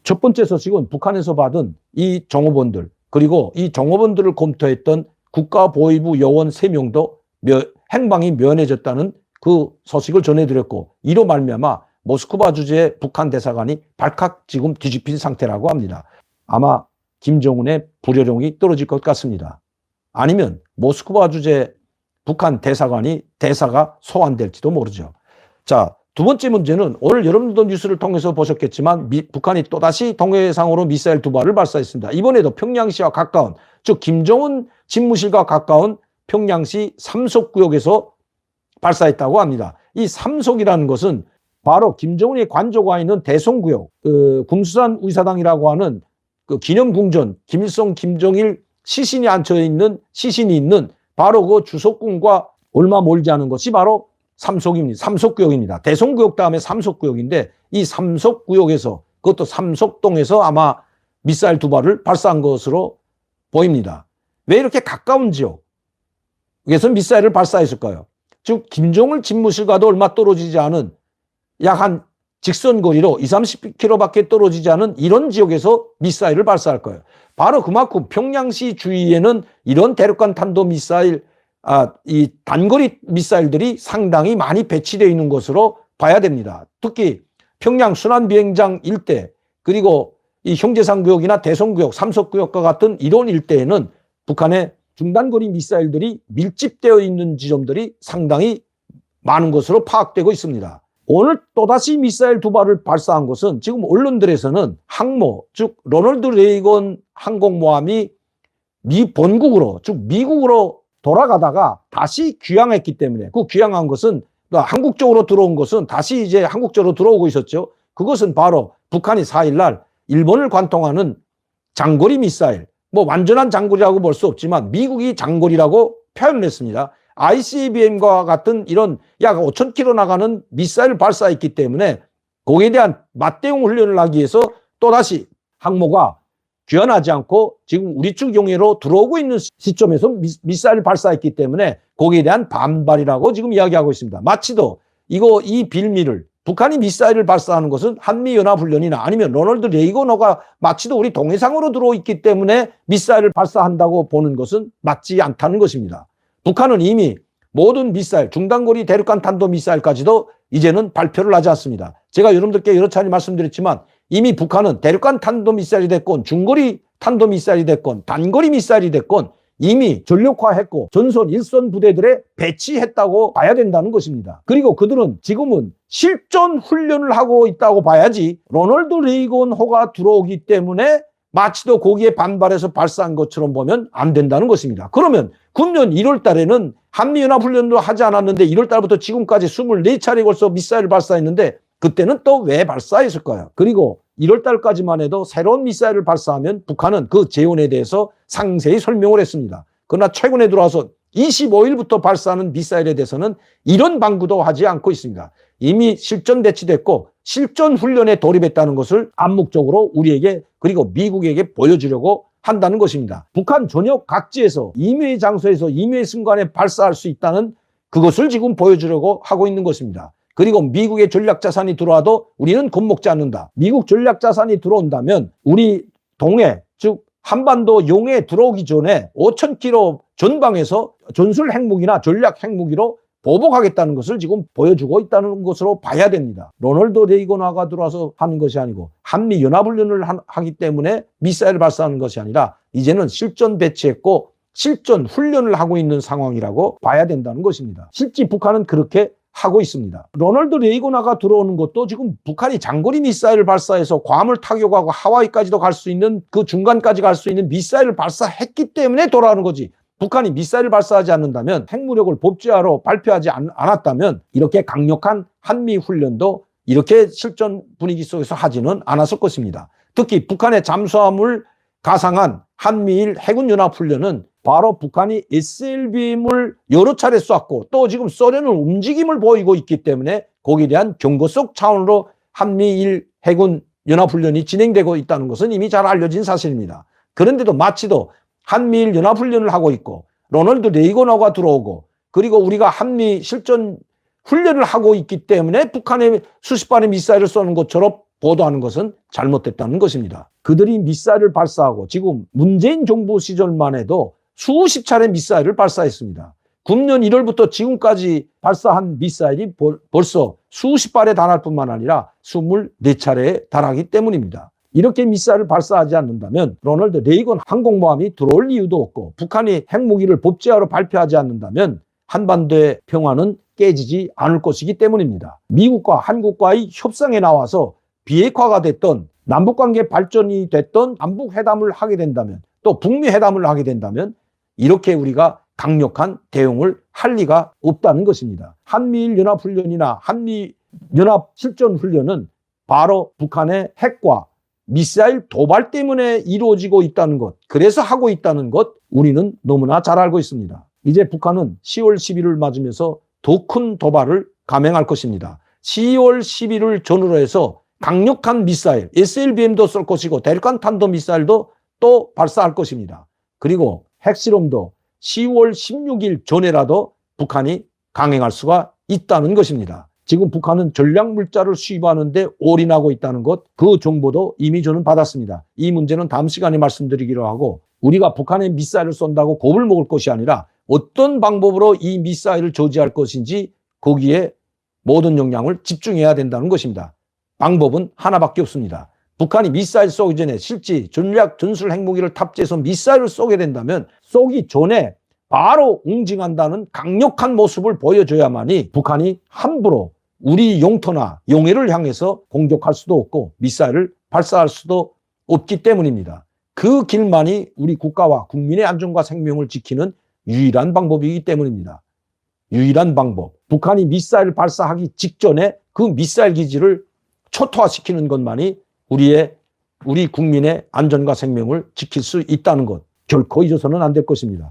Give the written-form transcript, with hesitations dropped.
첫 번째 소식은 북한에서 받은 이 정호본들, 그리고 이 정호본들을 검토했던 국가보위부 요원 3명도 행방이 면해졌다는 그 소식을 전해드렸고, 이로 말미암아 모스크바 주재의 북한 대사관이 발칵 지금 뒤집힌 상태라고 합니다. 아마 김정은의 불효령이 떨어질 것 같습니다. 아니면 모스크바 주재 북한 대사가 소환될지도 모르죠. 자, 두 번째 문제는 오늘 여러분도 뉴스를 통해서 보셨겠지만 북한이 또다시 동해상으로 미사일 2발을 발사했습니다. 이번에도 평양시와 가까운, 즉 김정은 집무실과 가까운 평양시 삼속구역에서 발사했다고 합니다. 이 삼속이라는 것은 바로 김정은의 관저가 있는 대송구역, kumsusan 의사당이라고 하는 그 기념궁전, 김일성, 김정일 시신이 시신이 있는 바로 그 주석궁과 얼마 멀지 않은 것이 바로 삼속구역입니다. 대송구역 다음에 삼속구역인데, 이 삼속구역에서, 그것도 삼속동에서 아마 미사일 2발을 발사한 것으로 보입니다. 왜 이렇게 가까운 지역에서 미사일을 발사했을까요? 즉 김정일 집무실과도 얼마 떨어지지 않은, 약 한 직선거리로 20-30km밖에 떨어지지 않은 이런 지역에서 미사일을 발사할 거예요. 바로 그만큼 평양시 주위에는 이런 대륙간 탄도미사일, 이 단거리 미사일들이 상당히 많이 배치되어 있는 것으로 봐야 됩니다. 특히 평양 순환비행장 일대, 그리고 이 형제산구역이나 대송구역, 삼속구역과 같은 이런 일대에는 북한의 중단거리 미사일들이 밀집되어 있는 지점들이 상당히 많은 것으로 파악되고 있습니다. 오늘 또다시 미사일 2발을 발사한 것은 지금 언론들에서는 항모, 즉 로널드 레이건 항공모함이 본국으로, 즉 미국으로 돌아가다가 다시 귀향했기 때문에, 그 귀향한 것은, 한국 쪽으로 들어온 것은 다시 이제 한국 쪽으로 들어오고 있었죠. 그것은 바로 북한이 4일날 일본을 관통하는 장거리 미사일, 뭐 완전한 장거리라고 볼 수 없지만 미국이 장거리라고 표현을 했습니다. ICBM과 같은 이런 약 5,000km 나가는 미사일을 발사했기 때문에 거기에 대한 맞대응 훈련을 하기 위해서 또다시 항모가 귀환하지 않고 지금 우리 쪽 영해로 들어오고 있는 시점에서 미사일을 발사했기 때문에 거기에 대한 반발이라고 지금 이야기하고 있습니다. 마치도 이 빌미를, 북한이 미사일을 발사하는 것은 한미연합훈련이나 아니면 로널드 레이건호가 마치도 우리 동해상으로 들어있기 때문에 미사일을 발사한다고 보는 것은 맞지 않다는 것입니다. 북한은 이미 모든 미사일, 중단거리 대륙간 탄도미사일까지도 이제는 발표를 하지 않습니다. 제가 여러분들께 여러 차례 말씀드렸지만 이미 북한은 대륙간 탄도미사일이 됐건 중거리 탄도미사일이 됐건 단거리 미사일이 됐건 이미 전력화했고 전선 일선 부대들에 배치했다고 봐야 된다는 것입니다. 그리고 그들은 지금은 실전 훈련을 하고 있다고 봐야지, 로널드 레이건호가 들어오기 때문에 마치도 거기에 반발해서 발사한 것처럼 보면 안 된다는 것입니다. 그러면 금년 1월 달에는 한미연합훈련도 하지 않았는데 1월 달부터 지금까지 24차례 벌써 미사일을 발사했는데 그때는 또 왜 발사했을까요? 그리고 1월 달까지만 해도 새로운 미사일을 발사하면 북한은 그 재원에 대해서 상세히 설명을 했습니다. 그러나 최근에 들어와서 25일부터 발사하는 미사일에 대해서는 이런 방구도 하지 않고 있습니다. 이미 실전 배치됐고 실전 훈련에 돌입했다는 것을 암묵적으로 우리에게, 그리고 미국에게 보여주려고 한다는 것입니다. 북한 전역 각지에서 임의의 장소에서 임의의 순간에 발사할 수 있다는 그것을 지금 보여주려고 하고 있는 것입니다. 그리고 미국의 전략자산이 들어와도 우리는 겁먹지 않는다. 미국 전략자산이 들어온다면 우리 동해, 즉 한반도 용해에 들어오기 전에 5,000km 전방에서 전술 핵무기나 전략 핵무기로 보복하겠다는 것을 지금 보여주고 있다는 것으로 봐야 됩니다. 로널드 레이건호가 들어와서 하는 것이 아니고 한미연합훈련을 하기 때문에 미사일을 발사하는 것이 아니라 이제는 실전 배치했고 실전 훈련을 하고 있는 상황이라고 봐야 된다는 것입니다. 실제 북한은 그렇게 하고 있습니다. 로널드 레이건호가 들어오는 것도 지금 북한이 장거리 미사일을 발사해서 괌을 타격하고 하와이까지도 갈 수 있는, 그 중간까지 갈 수 있는 미사일을 발사했기 때문에 돌아오는 거지. 북한이 미사일을 발사하지 않는다면, 핵무력을 법제화로 발표하지 않았다면 이렇게 강력한 한미 훈련도 이렇게 실전 분위기 속에서 하지는 않았을 것입니다. 특히 북한의 잠수함을 가상한 한미일 해군연합훈련은 바로 북한이 SLBM을 여러 차례 쐈고 또 지금 소련은 움직임을 보이고 있기 때문에 거기에 대한 경고성 차원으로 한미일 해군 연합훈련이 진행되고 있다는 것은 이미 잘 알려진 사실입니다. 그런데도 마치도 한미일 연합훈련을 하고 있고 로널드 레이건호가 들어오고 그리고 우리가 한미 실전 훈련을 하고 있기 때문에 북한의 수십 발의 미사일을 쏘는 것처럼 보도하는 것은 잘못됐다는 것입니다. 그들이 미사일을 발사하고 지금 문재인 정부 시절만 해도 수십 차례 미사일을 발사했습니다. 금년 1월부터 지금까지 발사한 미사일이 벌써 수십 발에 달할 뿐만 아니라 24차례에 달하기 때문입니다. 이렇게 미사일을 발사하지 않는다면 로널드 레이건 항공모함이 들어올 이유도 없고 북한이 핵무기를 법제화로 발표하지 않는다면 한반도의 평화는 깨지지 않을 것이기 때문입니다. 미국과 한국과의 협상에 나와서 비핵화가 됐던 남북관계 발전이 됐던 남북회담을 하게 된다면 또 북미회담을 하게 된다면 이렇게 우리가 강력한 대응을 할 리가 없다는 것입니다. 한미일 연합훈련이나 한미연합 실전훈련은 바로 북한의 핵과 미사일 도발 때문에 이루어지고 있다는 것, 그래서 하고 있다는 것 우리는 너무나 잘 알고 있습니다. 이제 북한은 10월 10일을 맞으면서 더 큰 도발을 감행할 것입니다. 10월 10일을 전후로 해서 강력한 미사일, SLBM도 쏠 것이고 대륙간 탄도 미사일도 또 발사할 것입니다. 그리고 핵실험도 10월 16일 전에라도 북한이 강행할 수가 있다는 것입니다. 지금 북한은 전략물자를 수입하는 데 올인하고 있다는 것, 그 정보도 이미 저는 받았습니다. 이 문제는 다음 시간에 말씀드리기로 하고 우리가 북한에 미사일을 쏜다고 겁을 먹을 것이 아니라 어떤 방법으로 이 미사일을 저지할 것인지 거기에 모든 역량을 집중해야 된다는 것입니다. 방법은 하나밖에 없습니다. 북한이 미사일 쏘기 전에 실제 전략 전술 핵무기를 탑재해서 미사일을 쏘게 된다면 쏘기 전에 바로 응징한다는 강력한 모습을 보여줘야만이 북한이 함부로 우리 영토나 영해를 향해서 공격할 수도 없고 미사일을 발사할 수도 없기 때문입니다. 그 길만이 우리 국가와 국민의 안전과 생명을 지키는 유일한 방법이기 때문입니다. 유일한 방법. 북한이 미사일을 발사하기 직전에 그 미사일 기지를 초토화시키는 것만이 우리 국민의 안전과 생명을 지킬 수 있다는 것. 결코 잊어서는 안 될 것입니다.